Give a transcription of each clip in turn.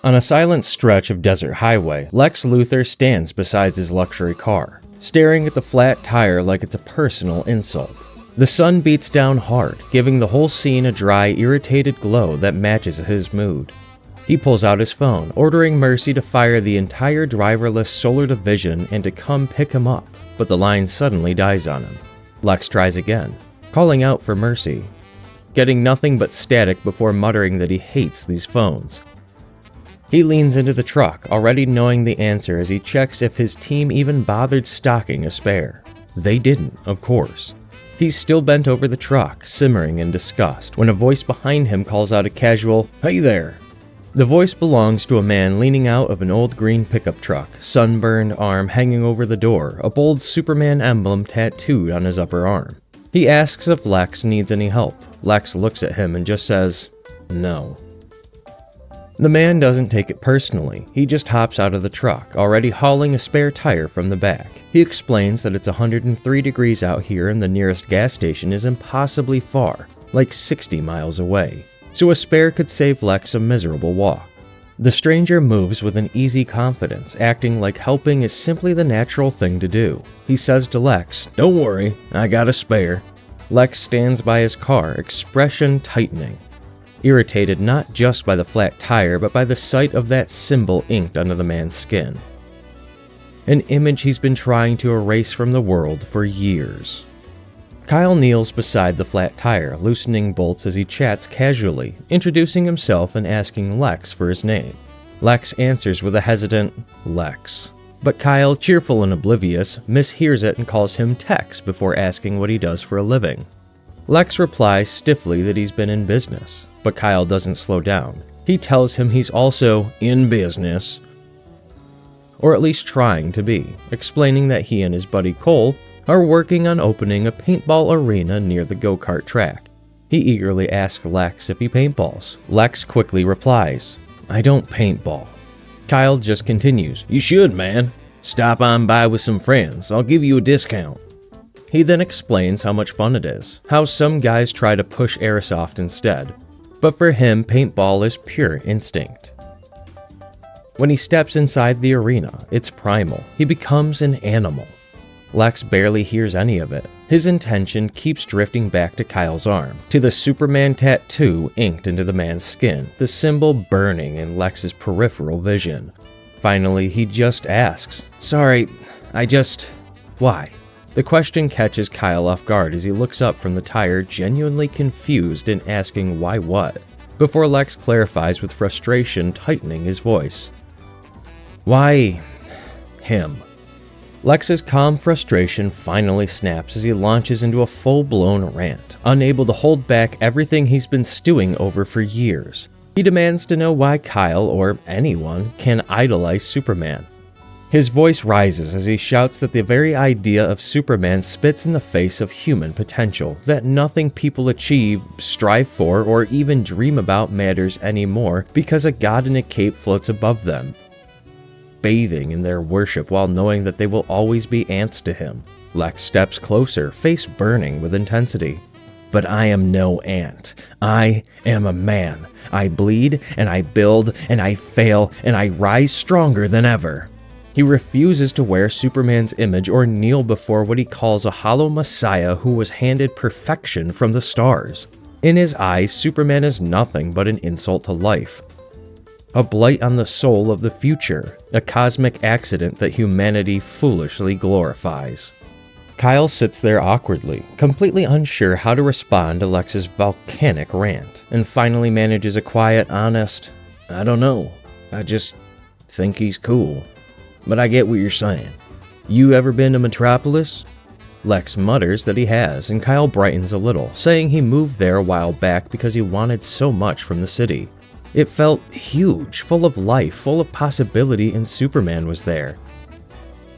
On a silent stretch of desert highway, Lex Luthor stands beside his luxury car, staring at the flat tire like it's a personal insult. The sun beats down hard, giving the whole scene a dry, irritated glow that matches his mood. He pulls out his phone, ordering Mercy to fire the entire driverless solar division and to come pick him up, but the line suddenly dies on him. Lex tries again, calling out for Mercy, getting nothing but static before muttering that he hates these phones. He leans into the truck, already knowing the answer as he checks if his team even bothered stocking a spare. They didn't, of course. He's still bent over the truck, simmering in disgust, when a voice behind him calls out a casual, "Hey there!" The voice belongs to a man leaning out of an old green pickup truck, sunburned arm hanging over the door, a bold Superman emblem tattooed on his upper arm. He asks if Lex needs any help. Lex looks at him and just says, "No." The man doesn't take it personally. He just hops out of the truck, already hauling a spare tire from the back. He explains that it's 103 degrees out here and the nearest gas station is impossibly far, like 60 miles away. So a spare could save Lex a miserable walk. The stranger moves with an easy confidence, acting like helping is simply the natural thing to do. He says to Lex, "Don't worry, I got a spare." Lex stands by his car, expression tightening, irritated not just by the flat tire, but by the sight of that symbol inked onto the man's skin. An image he's been trying to erase from the world for years. Kyle kneels beside the flat tire, loosening bolts as he chats casually, introducing himself and asking Lex for his name. Lex answers with a hesitant, "Lex." But Kyle, cheerful and oblivious, mishears it and calls him Tex before asking what he does for a living. Lex replies stiffly that he's been in business, but Kyle doesn't slow down. He tells him he's also in business, or at least trying to be, explaining that he and his buddy Cole are working on opening a paintball arena near the go-kart track. He eagerly asks Lex if he paintballs. Lex quickly replies, "I don't paintball." Kyle just continues, "You should, man. Stop on by with some friends. I'll give you a discount." He then explains how much fun it is, how some guys try to push airsoft instead, but for him, paintball is pure instinct. When he steps inside the arena, it's primal. He becomes an animal. Lex barely hears any of it. His attention keeps drifting back to Kyle's arm, to the Superman tattoo inked into the man's skin, the symbol burning in Lex's peripheral vision. Finally, he just asks, "Sorry, why?" The question catches Kyle off guard as he looks up from the tire, genuinely confused and asking why what, before Lex clarifies with frustration tightening his voice. "Why him?" Lex's calm frustration finally snaps as he launches into a full-blown rant, unable to hold back everything he's been stewing over for years. He demands to know why Kyle, or anyone, can idolize Superman. His voice rises as he shouts that the very idea of Superman spits in the face of human potential, that nothing people achieve, strive for, or even dream about matters anymore because a god in a cape floats above them, bathing in their worship while knowing that they will always be ants to him. Lex steps closer, face burning with intensity. "But I am no ant. I am a man. I bleed, and I build, and I fail, and I rise stronger than ever." He refuses to wear Superman's image or kneel before what he calls a hollow messiah who was handed perfection from the stars. In his eyes, Superman is nothing but an insult to life, a blight on the soul of the future, a cosmic accident that humanity foolishly glorifies. Kyle sits there awkwardly, completely unsure how to respond to Lex's volcanic rant, and finally manages a quiet, honest, "I don't know. I just think he's cool. But I get what you're saying. You ever been to Metropolis?" Lex mutters that he has, and Kyle brightens a little, saying he moved there a while back because he wanted so much from the city. It felt huge, full of life, full of possibility, and Superman was there.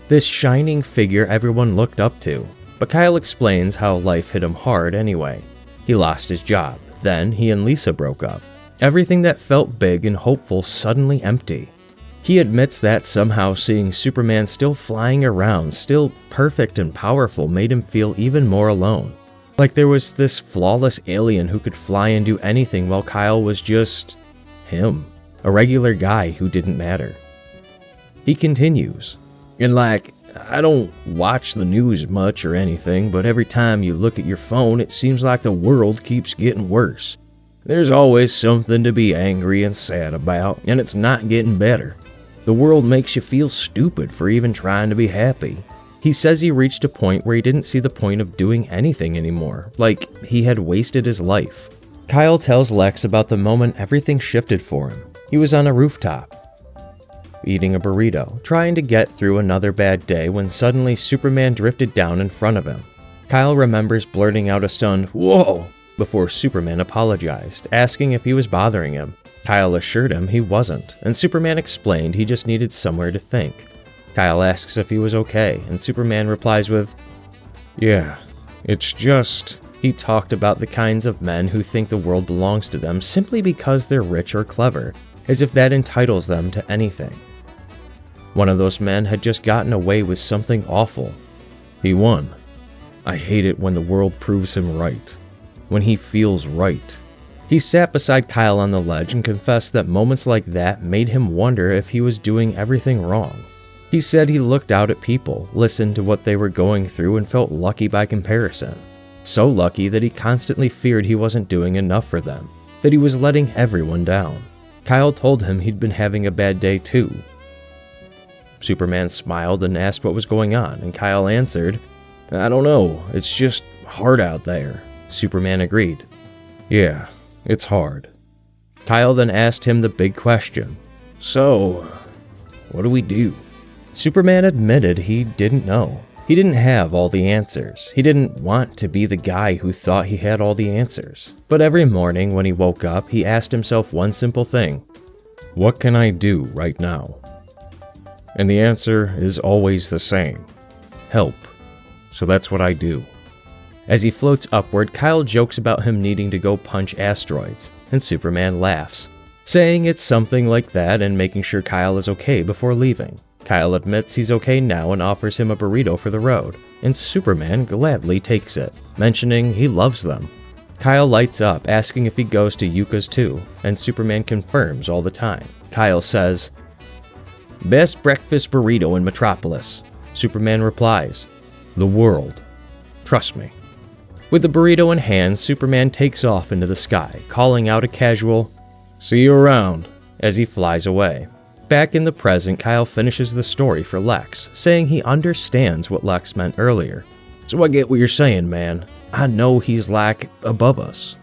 This shining figure everyone looked up to. But Kyle explains how life hit him hard anyway. He lost his job. Then he and Lisa broke up. Everything that felt big and hopeful suddenly empty. He admits that somehow seeing Superman still flying around, still perfect and powerful, made him feel even more alone. Like there was this flawless alien who could fly and do anything while Kyle was just him. a regular guy who didn't matter. He continues, "And I don't watch the news much or anything, but every time you look at your phone, it seems like the world keeps getting worse. There's always something to be angry and sad about, and it's not getting better. The world makes you feel stupid for even trying to be happy." He says he reached a point where he didn't see the point of doing anything anymore, like he had wasted his life. Kyle tells Lex about the moment everything shifted for him. He was on a rooftop, eating a burrito, trying to get through another bad day when suddenly Superman drifted down in front of him. Kyle remembers blurting out a stunned, "Whoa!" before Superman apologized, asking if he was bothering him. Kyle assured him he wasn't, and Superman explained he just needed somewhere to think. Kyle asks if he was okay, and Superman replies with, "Yeah, it's just..." He talked about the kinds of men who think the world belongs to them simply because they're rich or clever, as if that entitles them to anything. One of those men had just gotten away with something awful. He won. I hate it when the world proves him right. When he feels right. He sat beside Kyle on the ledge and confessed that moments like that made him wonder if he was doing everything wrong. He said he looked out at people, listened to what they were going through, and felt lucky by comparison. So lucky that he constantly feared he wasn't doing enough for them, that he was letting everyone down. Kyle told him he'd been having a bad day too. Superman smiled and asked what was going on, and Kyle answered, "I don't know, it's just hard out there." Superman agreed. "Yeah, it's hard." Kyle then asked him the big question. "So, what do we do?" Superman admitted he didn't know. He didn't have all the answers. He didn't want to be the guy who thought he had all the answers. But every morning when he woke up, he asked himself one simple thing. What can I do right now? And the answer is always the same. Help. So that's what I do. As he floats upward, Kyle jokes about him needing to go punch asteroids, and Superman laughs, saying it's something like that and making sure Kyle is okay before leaving. Kyle admits he's okay now and offers him a burrito for the road, and Superman gladly takes it, mentioning he loves them. Kyle lights up, asking if he goes to Yuka's too, and Superman confirms all the time. Kyle says, "Best breakfast burrito in Metropolis." Superman replies, "The world. Trust me." With the burrito in hand, Superman takes off into the sky, calling out a casual, "See you around," as he flies away. Back in the present, Kyle finishes the story for Lex, saying he understands what Lex meant earlier. "So I get what you're saying, man. I know he's above us."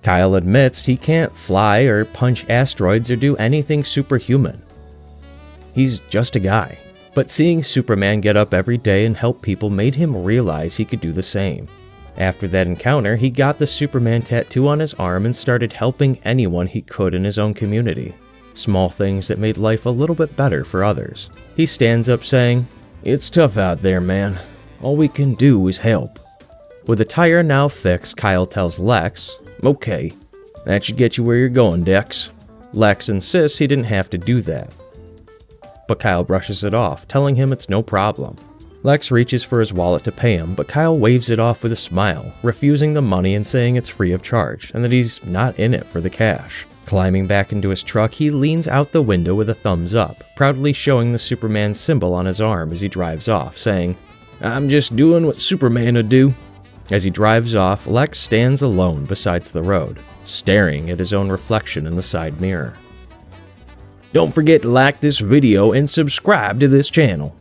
Kyle admits he can't fly or punch asteroids or do anything superhuman. He's just a guy. But seeing Superman get up every day and help people made him realize he could do the same. After that encounter, he got the Superman tattoo on his arm and started helping anyone he could in his own community. Small things that made life a little bit better for others. He stands up saying, "It's tough out there, man. All we can do is help." With the tire now fixed, Kyle tells Lex, "Okay, that should get you where you're going, Dex." Lex insists he didn't have to do that, but Kyle brushes it off, telling him it's no problem. Lex reaches for his wallet to pay him, but Kyle waves it off with a smile, refusing the money and saying it's free of charge, and that he's not in it for the cash. Climbing back into his truck, he leans out the window with a thumbs up, proudly showing the Superman symbol on his arm as he drives off, saying, "I'm just doing what Superman would do." As he drives off, Lex stands alone beside the road, staring at his own reflection in the side mirror. Don't forget to like this video and subscribe to this channel.